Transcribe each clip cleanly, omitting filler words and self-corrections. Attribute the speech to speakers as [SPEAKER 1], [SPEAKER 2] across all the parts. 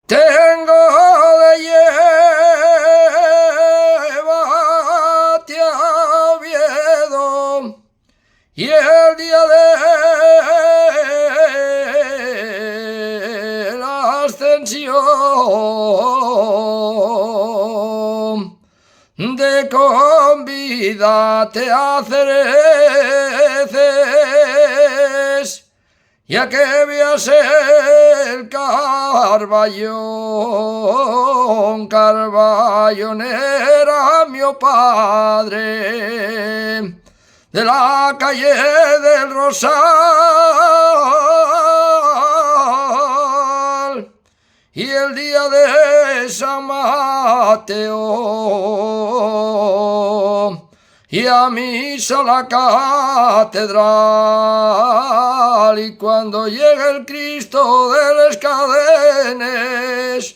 [SPEAKER 1] Tengo de llevarte a Oviedo y el día de la ascensión de convidarte a cereces, ya que veas el Carballón era mi padre, de la calle del Rosal, y el día de San Mateo, y a misa a la catedral, y cuando llegue el Cristo de las cadenas,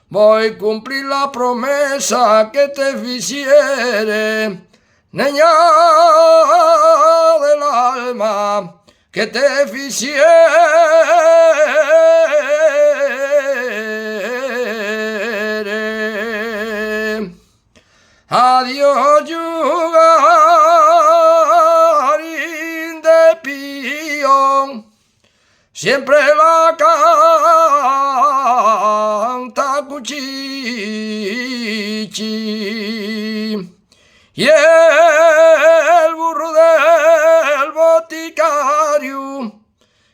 [SPEAKER 1] voy a cumplir la promesa que te hiciere, niña del alma, que te hiciere. Adiós, Yugarín de Pío, siempre la canta Cuchichi, y el burro del boticario,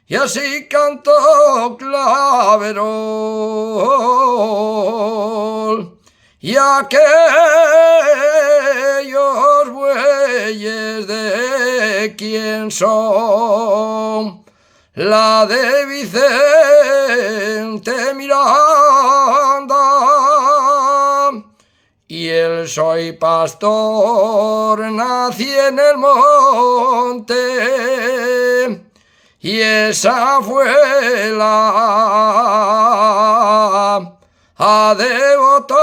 [SPEAKER 1] y así cantó Claverol, y aquellos bueyes de quién son, la de Vicente Miranda, y el soy pastor, nací en el monte, y esa fue la a devotar